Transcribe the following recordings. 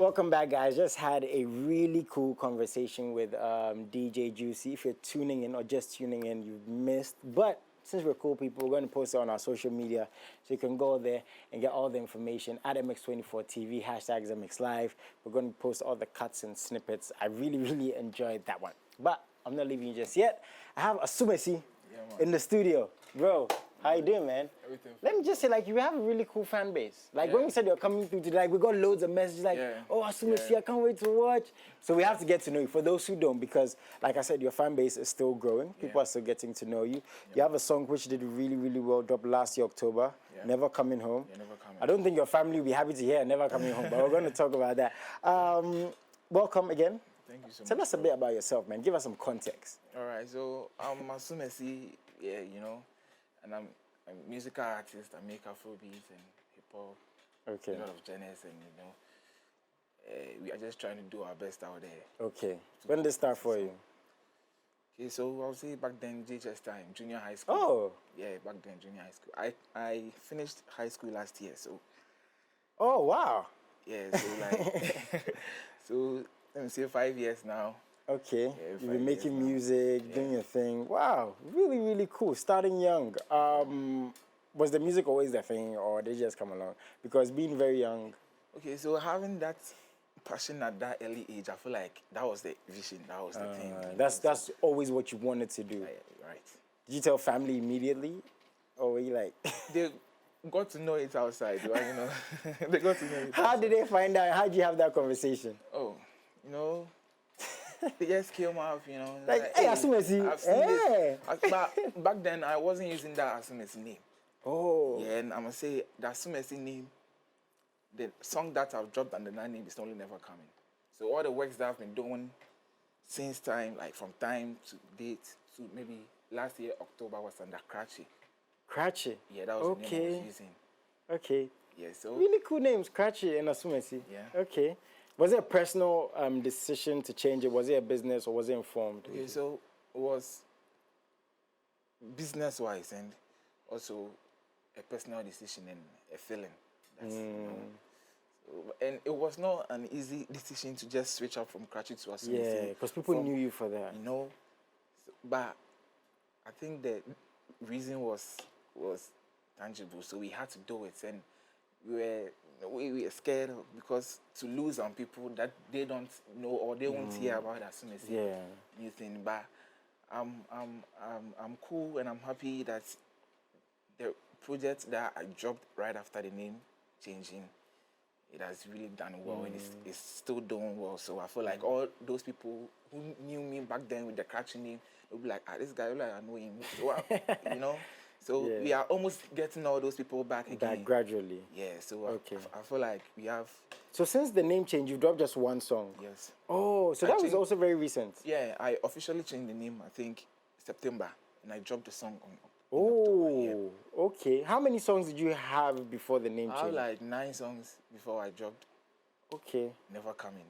Welcome back, guys. Just had a really cool conversation with DJ Juicy. If you're tuning in or just tuning in, you've missed. But since we're cool people, we're going to post it on our social media. So you can go there and get all the information at MX24TV, hashtags MXLive. We're going to post all the cuts and snippets. I really enjoyed that one. But I'm not leaving you just yet. I have Asomacy in the studio. Bro, how you doing, man? Everything. Let me just say, like, you have a really cool fan base. Like, when we said you're coming through today, like, we got loads of messages like, oh, Asomacy, I can't wait to watch. So we have to get to know you. For those who don't, because, like I said, your fan base is still growing. People are still getting to know you. You have a song which did really well, dropped last year, October, Never Coming Home. Never Coming. I don't think your family will be happy to hear Never Coming Home, but we're going to talk about that. Welcome again. Thank you so much. Tell us a bit about yourself, man. Give us some context. All right, so I'm Asomacy, and I'm a musical artist. I make Afrobeat and hip hop. Okay. A lot of genres, and we are just trying to do our best out there. Okay. When did this start for you? Okay, so I'll say back then, JHS time, junior high school. Oh. Yeah, back then, junior high school. I finished high school last year, so. Oh, wow. Yeah, so like, so let me say 5 years now. Okay, Yeah, you've been making music, doing your thing. Wow, really cool. Starting young. Was the music always the thing, or did it just come along? Because being very young. Okay, so having that passion at that early age, I feel like that was the vision, that was the thing. That's always what you wanted to do. Right. Did you tell family immediately, or were you like? They got to know it outside, right? They got to know it. How did they find out? How did you have that conversation? Oh, they just came off, Like, hey, Asomacy. Hey. But back then, I wasn't using that Asomacy name. Oh. Yeah, and I'm going to say the Asomacy name, the song that I've dropped under that name is only Never Coming. So all the works that I've been doing since time, like from time to date, to maybe last year, October, was under Cratchy. Cratchy? Yeah, that was the name I was using. Okay. Yeah, so. Really cool names, Cratchy and Asomacy. Yeah. Okay. Was it a personal decision to change it? Was it a business or was it informed? Okay, so it was business-wise and also a personal decision and a feeling. That's, and it was not an easy decision to just switch up from Cratchy to Assum. Yeah, because people knew you for that. But I think the reason was tangible, so we had to do it, and we were scared because to lose on people that they don't know or they won't hear about Asomacy new thing. But I'm cool and I'm happy that the project that I dropped right after the name changing, it has really done well and it's still doing well. So I feel like all those people who knew me back then with the Cratchy name, they'll be like, this guy, like, I know him. So, So we are almost getting all those people back again. Back gradually. Yeah, so I feel like we have... So since the name change, you've dropped just one song? Yes. Oh, so that was also very recent? Yeah, I officially changed the name, I think, September, and I dropped the song on October, okay. How many songs did you have before the name change? I had like 9 songs before I dropped. Okay. Never Coming.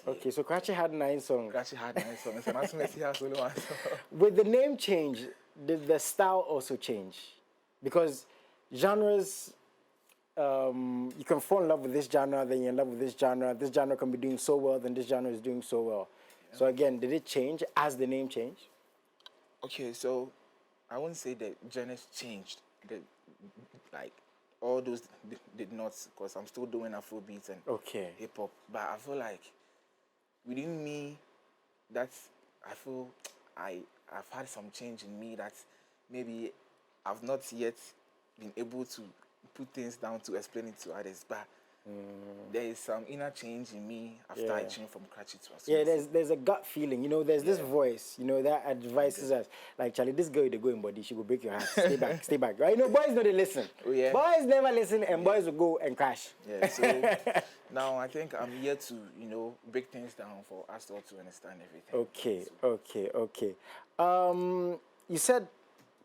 Okay, so Cratchy had 9 songs. Cratchy had 9 songs, and Asomacy has only 1 song. With the name change, did the style also change? Because genres, you can fall in love with this genre, then you're in love with this genre. This genre can be doing so well, then this genre is doing so well. Yeah. So again, did it change as the name changed? Okay, so I wouldn't say the genres changed. Like all those did not, because I'm still doing Afrobeat and hip hop. But I feel like within me, I feel I've had some change in me that maybe I've not yet been able to put things down to explain it to others. But there is some inner change in me after I changed from Cratchy to Assum. Yeah, there's a gut feeling, there's this voice, that advises us. Like, Charlie, this girl, they go in body, she will break your heart. Stay back, right? Boys know they listen. Oh, yeah. Boys never listen, and boys will go and crash. Yeah, so now I think I'm here to, break things down for us all to understand everything. Okay. You said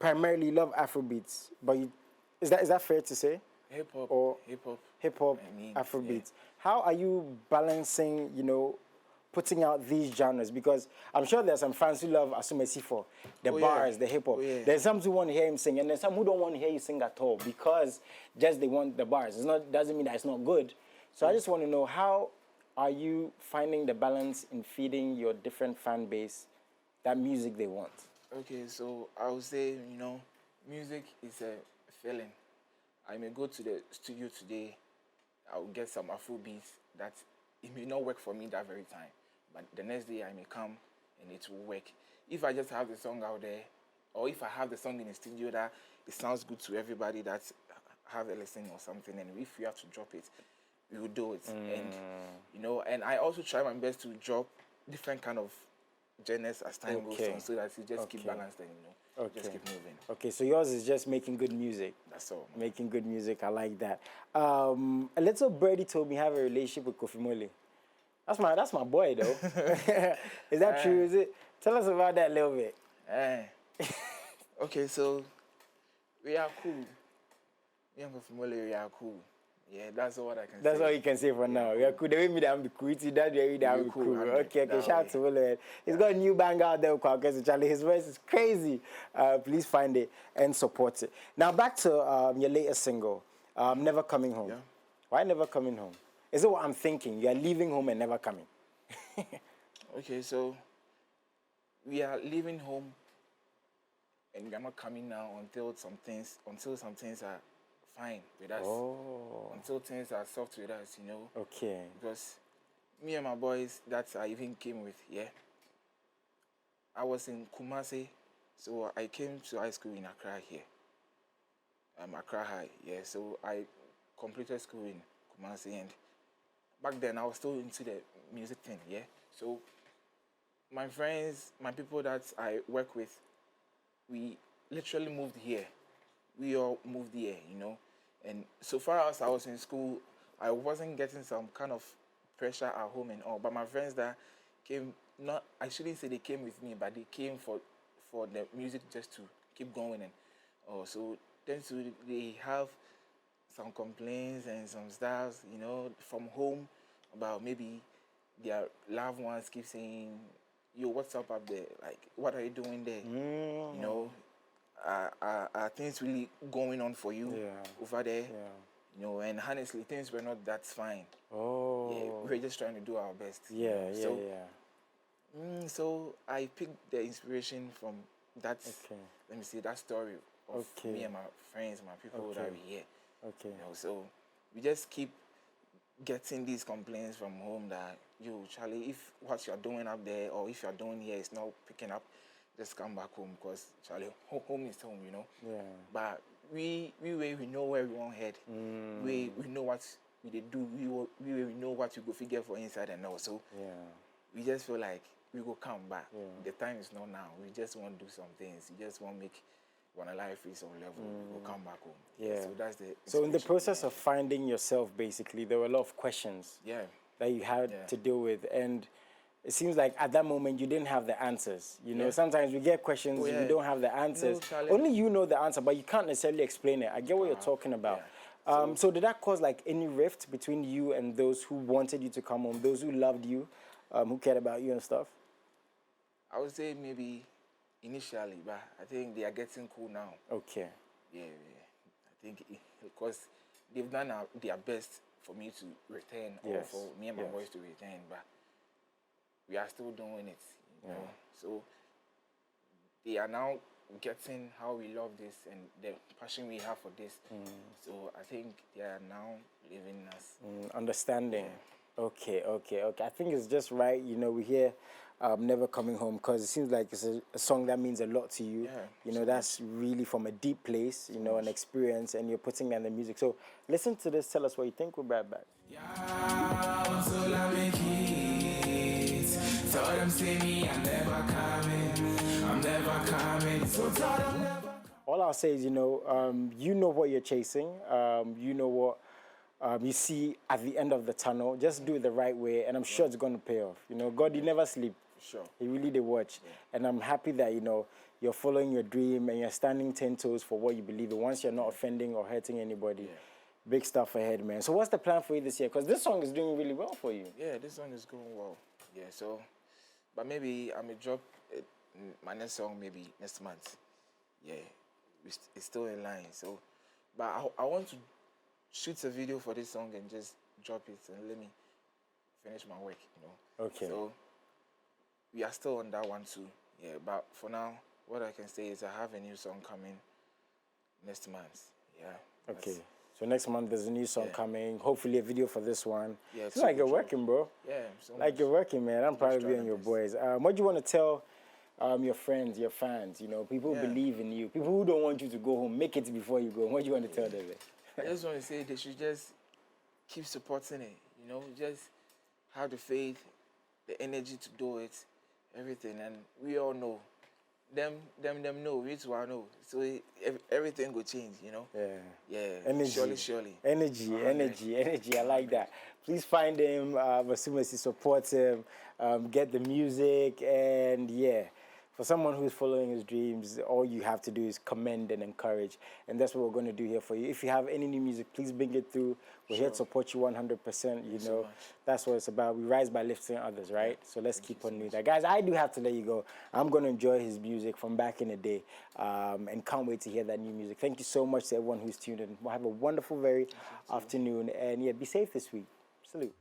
primarily you love Afrobeats, but is that fair to say? Hip hop, Afrobeats. How are you balancing, putting out these genres? Because I'm sure there's some fans who love Asomacy for the bars, the hip hop. There's some who want to hear him sing, and there's some who don't want to hear you sing at all because just they want the bars. Doesn't mean that it's not good. So I just want to know, how are you finding the balance in feeding your different fan base that music they want? Okay, so I would say, music is a feeling. I may go to the studio today, I will get some Afro beats that it may not work for me that very time, but the next day I may come and it will work. If I just have the song out there, or if I have the song in the studio that it sounds good to everybody that have a listen or something, and if we have to drop it, we will do it. And I also try my best to drop different kind of genres as time goes on, so that you just keep balanced and just keep moving. Okay, so yours is just making good music. That's all. Making good music, I like that. A little birdie told me you have a relationship with Kofi Mole. That's my boy though. Is that true? Is it? Tell us about that a little bit. Okay, so we are cool. Me and Kofi Mole, we are cool. Yeah, that's all what I can say. That's all you can say for now. We are cool. The way me that be cool, that way that be cool. Okay, shout out to Mole. He's got a new bang out there with Charlie. His voice is crazy. Please find it and support it. Now back to your latest single, Never Coming Home. Yeah. Why Never Coming Home? Is it what I'm thinking? You are leaving home and never coming. Okay, so we are leaving home and we are not coming now until some things are fine with us. Until things are soft with us, Okay. Because me and my boys that I even came with, I was in Kumasi, so I came to high school in Accra here. Accra High, so I completed school in Kumasi, and back then I was still into the music thing, So my friends, my people that I work with, we literally moved here. We all moved here, And so far as I was in school, I wasn't getting some kind of pressure at home and all. But my friends that came, I shouldn't say they came with me, but they came for the music just to keep going. And so then they have some complaints and some stuff, from home about maybe their loved ones keep saying, yo, what's up there? Like, what are you doing there? Are things really going on for you over there? And honestly, things were not that fine. We were just trying to do our best. So I picked the inspiration from that, let me see, that story of me and my friends, my people that were here. So we just keep getting these complaints from home that, yo, Charlie, if what you're doing up there or if you're doing here is not picking up, just come back home, because Charlie, home is home, But we know where we want head. We know what we do. We know what we go figure for inside and all. So we just feel like we go come back. The time is not now. We just want to do some things. We just want to make one life is on level. We go come back home. So that's the. So in the process of finding yourself, basically, there were a lot of questions. That you had to deal with, and it seems like at that moment you didn't have the answers. Sometimes we get questions, we don't have the answers. Only you know the answer, but you can't necessarily explain it. I get what you're talking about. So did that cause like any rift between you and those who wanted you to come home, those who loved you, who cared about you and stuff? I would say maybe initially, but I think they are getting cool now. Okay. I think because they've done their best for me to return, or for me and my boys to return, but we are still doing it, So they are now getting how we love this and the passion we have for this. So I think they are now leaving us. Understanding. Okay. I think it's just right, we hear Never Coming Home, because it seems like it's a song that means a lot to you. That's really from a deep place, an experience, and you're putting that in the music. So listen to this, tell us what you think. We'll be right back. All I'll say is, you know what you're chasing. You know what you see at the end of the tunnel. Just do it the right way, and I'm sure it's going to pay off. God, you never sleep. Sure. He really did watch. And I'm happy that, you're following your dream and you're standing 10 toes for what you believe in. Once you're not offending or hurting anybody, big stuff ahead, man. So what's the plan for you this year? Because this song is doing really well for you. Yeah, this song is going well. So, but maybe I may drop my next song maybe next month. It's still in line. So, but I want to shoot a video for this song and just drop it and let me finish my work, you know. Okay. So we are still on that one too. Yeah, but for now, what I can say is I have a new song coming next month. Yeah. Okay. So next month there's a new song coming. Hopefully a video for this one. Yeah, it's like you're working, bro. Yeah, so like much. You're working, man. I'm proud of you and your boys. What do you want to tell your friends, your fans? You know, people who believe in you, people who don't want you to go home, make it before you go. What do you want to tell them? I just want to say they should just keep supporting it. You know, just have the faith, the energy to do it, everything, and we all know. Them know. We too know. So everything will change. You know. Yeah. Energy. Surely. Energy. I like that. Please find him. Asomacy, support him. Get the music, and yeah. For someone who's following his dreams, all you have to do is commend and encourage. And that's what we're going to do here for you. If you have any new music, please bring it through. We're here to support you 100%. You know, that's what it's about. We rise by lifting others, right? So let's keep on doing that. Guys, I do have to let you go. I'm going to enjoy his music from back in the day and can't wait to hear that new music. Thank you so much to everyone who's tuned in. We'll have a wonderful, afternoon. And yeah, be safe this week. Salute.